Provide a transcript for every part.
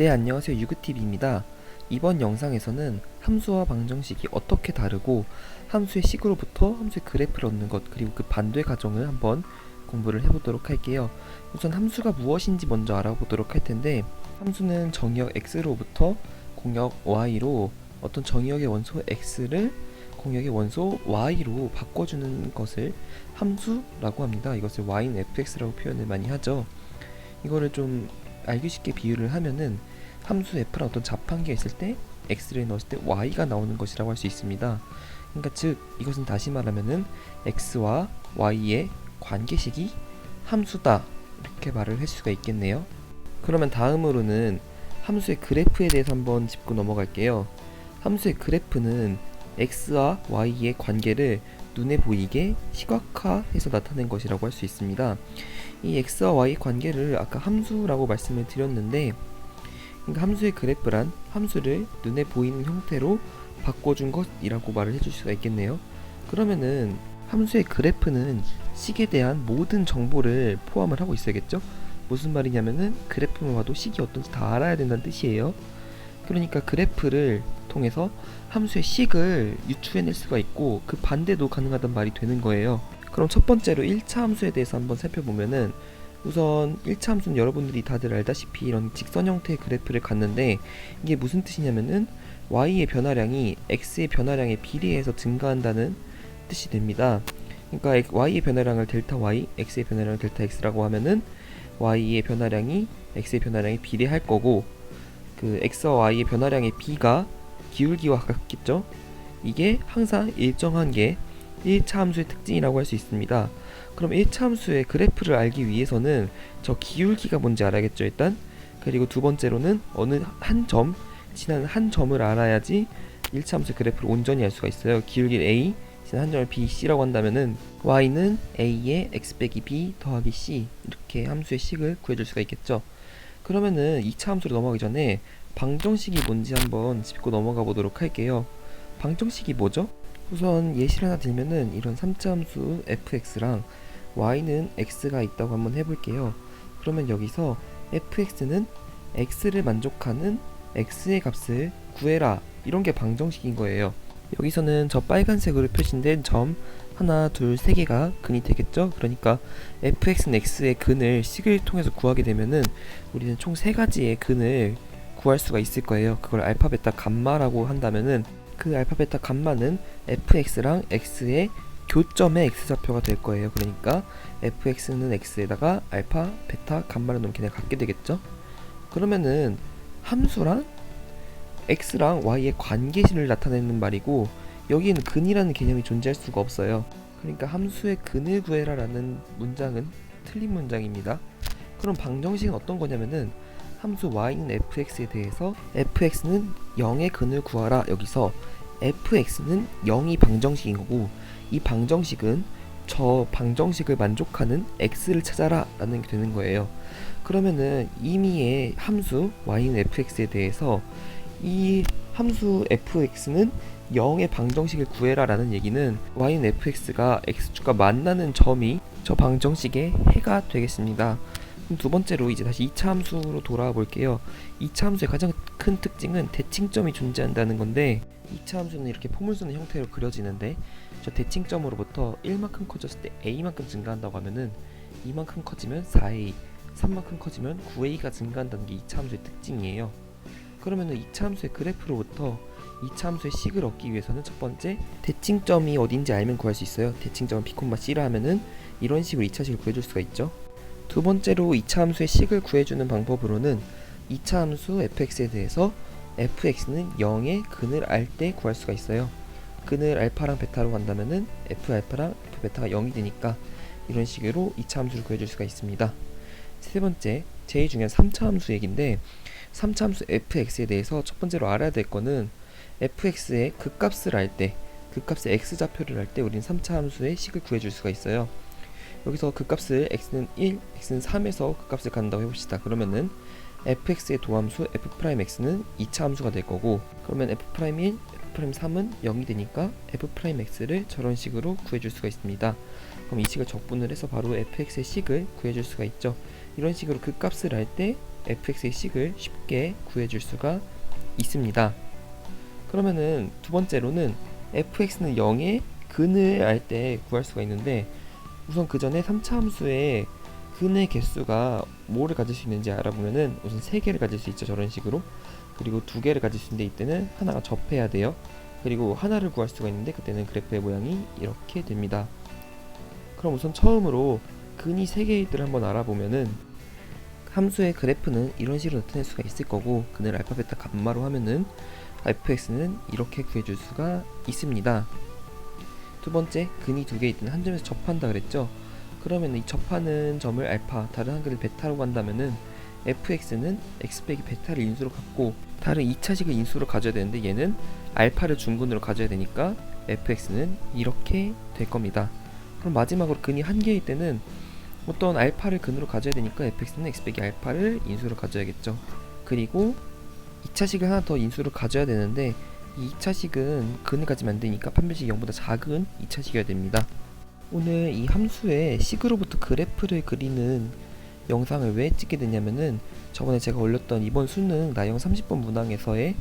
네, 안녕하세요. 유그TV입니다. 이번 영상에서는 함수와 방정식이 어떻게 다르고 함수의 식으로부터 함수의 그래프를 얻는 것, 그리고 그 반대 과정을 한번 공부를 해보도록 할게요. 우선 함수가 무엇인지 먼저 알아보도록 할 텐데, 함수는 정의역 x로부터 공역 y로 어떤 정의역의 원소 x를 공역의 원소 y로 바꿔주는 것을 함수라고 합니다. 이것을 y는 fx라고 표현을 많이 하죠. 이거를 좀 알기 쉽게 비유를 하면은 함수 f랑 어떤 자판기가 있을 때 x를 넣었을 때 y가 나오는 것이라고 할 수 있습니다. 그러니까 즉 이것은 다시 말하면은 x와 y의 관계식이 함수다, 이렇게 말을 할 수가 있겠네요. 그러면 다음으로는 함수의 그래프에 대해서 한번 짚고 넘어갈게요. 함수의 그래프는 x와 y의 관계를 눈에 보이게 시각화해서 나타낸 것이라고 할 수 있습니다. 이 x와 y 관계를 아까 함수라고 말씀을 드렸는데, 그러니까 함수의 그래프란 함수를 눈에 보이는 형태로 바꿔준 것이라고 말을 해줄 수가 있겠네요. 그러면은 함수의 그래프는 식에 대한 모든 정보를 포함을 하고 있어야겠죠? 무슨 말이냐면은 그래프만 봐도 식이 어떤지 다 알아야 된다는 뜻이에요. 그러니까 그래프를 통해서 함수의 식을 유추해낼 수가 있고 그 반대도 가능하단 말이 되는 거예요. 그럼 첫 번째로 1차 함수에 대해서 한번 살펴보면은, 우선 1차 함수는 여러분들이 다들 알다시피 이런 직선 형태의 그래프를 갖는데, 이게 무슨 뜻이냐면은 y의 변화량이 x의 변화량에 비례해서 증가한다는 뜻이 됩니다. 그러니까 y의 변화량을 델타 y, x의 변화량을 델타 x라고 하면은 y의 변화량이 x의 변화량에 비례할 거고, 그 x와 y의 변화량의 b가 기울기와 같겠죠? 이게 항상 일정한 게 1차 함수의 특징이라고 할 수 있습니다. 그럼 1차 함수의 그래프를 알기 위해서는 저 기울기가 뭔지 알아야겠죠, 일단. 그리고 두 번째로는 어느 한 점, 지난 한 점을 알아야지 1차 함수의 그래프를 온전히 알 수가 있어요. 기울기를 a, 지난 한 점을 b, c라고 한다면은 y는 a의 x 빼기 b 더하기 c, 이렇게 함수의 식을 구해줄 수가 있겠죠. 그러면은 2차 함수로 넘어가기 전에 방정식이 뭔지 한번 짚고 넘어가 보도록 할게요. 방정식이 뭐죠? 우선 예시를 하나 들면은 이런 3차 함수 fx랑 y는 x가 있다고 한번 해볼게요. 그러면 여기서 fx는 x를 만족하는 x의 값을 구해라, 이런 게 방정식인 거예요. 여기서는 저 빨간색으로 표시된 점 하나, 둘, 세 개가 근이 되겠죠? 그러니까 fx는 x의 근을 식을 통해서 구하게 되면은 우리는 총 세 가지의 근을 구할 수가 있을 거예요. 그걸 알파, 베타, 감마라고 한다면은 그 알파, 베타, 감마는 fx랑 x의 교점의 x좌표가 될 거예요. 그러니까 fx는 x에다가 알파, 베타, 감마를 넣으면 걔네가 같게 되겠죠? 그러면은 함수랑 x랑 y의 관계식을 나타내는 말이고, 여기에는 근이라는 개념이 존재할 수가 없어요. 그러니까 함수의 근을 구해라 라는 문장은 틀린 문장입니다. 그럼 방정식은 어떤 거냐면은, 함수 y는 fx에 대해서 fx는 0의 근을 구하라, 여기서 fx는 0이 방정식인 거고, 이 방정식은 저 방정식을 만족하는 x를 찾아라 라는 게 되는 거예요. 그러면은 이미의 함수 y는 fx에 대해서 이 함수 fx는 0의 방정식을 구해라 라는 얘기는 y는 fx가 x축과 만나는 점이 저 방정식의 해가 되겠습니다. 그럼 두 번째로 이제 다시 2차 함수로 돌아와 볼게요. 2차 함수의 가장 큰 특징은 대칭점이 존재한다는 건데, 2차 함수는 이렇게 포물선의 형태로 그려지는데, 저 대칭점으로부터 1만큼 커졌을 때 a만큼 증가한다고 하면은 2만큼 커지면 4a, 3만큼 커지면 9a가 증가한다는 게 2차 함수의 특징이에요. 그러면은 2차 함수의 그래프로부터 2차 함수의 식을 얻기 위해서는 첫 번째, 대칭점이 어딘지 알면 구할 수 있어요. 대칭점은 b, c라 하면은 이런 식으로 2차식을 구해줄 수가 있죠. 두 번째로 2차 함수의 식을 구해주는 방법으로는 2차 함수 fx에 대해서 fx는 0의 근을 알 때 구할 수가 있어요. 근을 알파랑 베타로 간다면은 f알파랑 f베타가 0이 되니까 이런 식으로 2차 함수를 구해줄 수가 있습니다. 세 번째, 제일 중요한 3차 함수 얘기인데, 3차 함수 fx에 대해서 첫 번째로 알아야 될 거는 fx의 극값을 알 때, 극값의 x좌표를 알 때 우리는 3차 함수의 식을 구해줄 수가 있어요. 여기서 극값을 x는 1, x는 3에서 극값을 갖는다고 해봅시다. 그러면은 fx의 도함수 f'x는 2차 함수가 될 거고, 그러면 f'1, f'3은 0이 되니까 f'x를 저런 식으로 구해줄 수가 있습니다. 그럼 이 식을 적분을 해서 바로 fx의 식을 구해줄 수가 있죠. 이런 식으로 극값을 알 때 fx의 식을 쉽게 구해줄 수가 있습니다. 그러면은 두 번째로는 fx는 0의 근을 알 때 구할 수가 있는데, 우선 그 전에 3차 함수의 근의 개수가 뭐를 가질 수 있는지 알아보면은 우선 3개를 가질 수 있죠. 저런 식으로. 그리고 2개를 가질 수 있는데 이때는 하나가 접해야 돼요. 그리고 하나를 구할 수가 있는데 그때는 그래프의 모양이 이렇게 됩니다. 그럼 우선 처음으로 근이 3개일 때를 한번 알아보면은, 함수의 그래프는 이런 식으로 나타낼 수가 있을 거고, 근을 알파, 베타, 감마로 하면은 fx는 이렇게 구해줄 수가 있습니다. 두 번째, 근이 2개 있는 한 점에서 접한다 그랬죠. 그러면 이 접하는 점을 알파, 다른 한 근을 베타라고 한다면은 fx는 x 빼기 베타를 인수로 갖고 다른 2차식을 인수로 가져야 되는데, 얘는 알파를 중근으로 가져야 되니까 fx는 이렇게 될 겁니다. 그럼 마지막으로 근이 1개일 때는 어떤 알파를 근으로 가져야 되니까 fx는 x 빼기 알파를 인수로 가져야겠죠. 그리고 2차식을 하나 더 인수로 가져야 되는데, 이 2차식은 근을 가지면 안 되니까 판별식이 0보다 작은 2차식이어야 됩니다. 오늘 이 함수의 식으로부터 그래프를 그리는 영상을 왜 찍게 됐냐면은, 저번에 제가 올렸던 이번 수능 나형 30번 문항에서의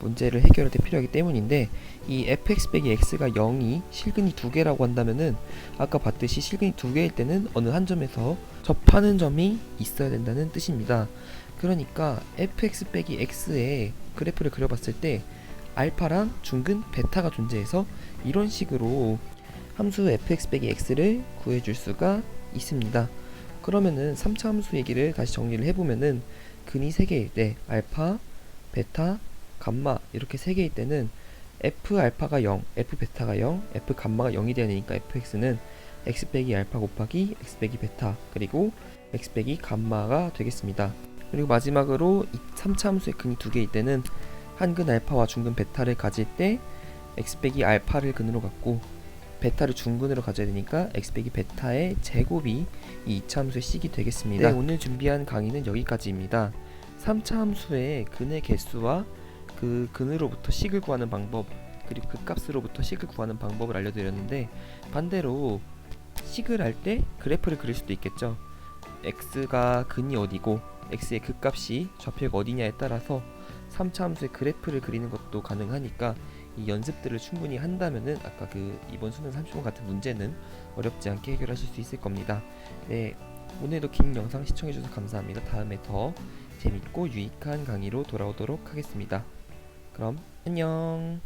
문제를 해결할 때 필요하기 때문인데, 이 fx 빼기 x가 0이 실근이 2개라고 한다면은 아까 봤듯이 실근이 2개일 때는 어느 한 점에서 접하는 점이 있어야 된다는 뜻입니다. 그러니까 fx 빼기 x의 그래프를 그려봤을 때 알파랑 중근 베타가 존재해서 이런 식으로 함수 fx 빼기 x를 구해줄 수가 있습니다. 그러면은 3차 함수 얘기를 다시 정리를 해보면은, 근이 3개일 때 알파, 베타, 감마 이렇게 3개일 때는 f 알파가 0, f 베타가 0, f 감마가 0이 되어야 되니까 fx는 x 빼기 알파 곱하기 x 빼기 베타 그리고 x 빼기 감마가 되겠습니다. 그리고 마지막으로 3차 함수의 근이 2개일 때는 한근 알파와 중근 베타를 가질 때 x 빼기 알파를 근으로 갖고 베타를 중근으로 가져야 되니까 x 빼기 베타의 제곱이 이 2차 함수의 식이 되겠습니다. 네, 오늘 준비한 강의는 여기까지입니다. 3차 함수의 근의 개수와 그 근으로부터 식을 구하는 방법, 그리고 그 값으로부터 식을 구하는 방법을 알려드렸는데, 반대로 식을 알 때 그래프를 그릴 수도 있겠죠. x가 근이 어디고 x의 극값이 좌표가 어디냐에 따라서 3차 함수의 그래프를 그리는 것도 가능하니까 이 연습들을 충분히 한다면은 아까 그 이번 수능 30번 같은 문제는 어렵지 않게 해결하실 수 있을 겁니다. 네, 오늘도 긴 영상 시청해주셔서 감사합니다. 다음에 더 재밌고 유익한 강의로 돌아오도록 하겠습니다. 그럼 안녕.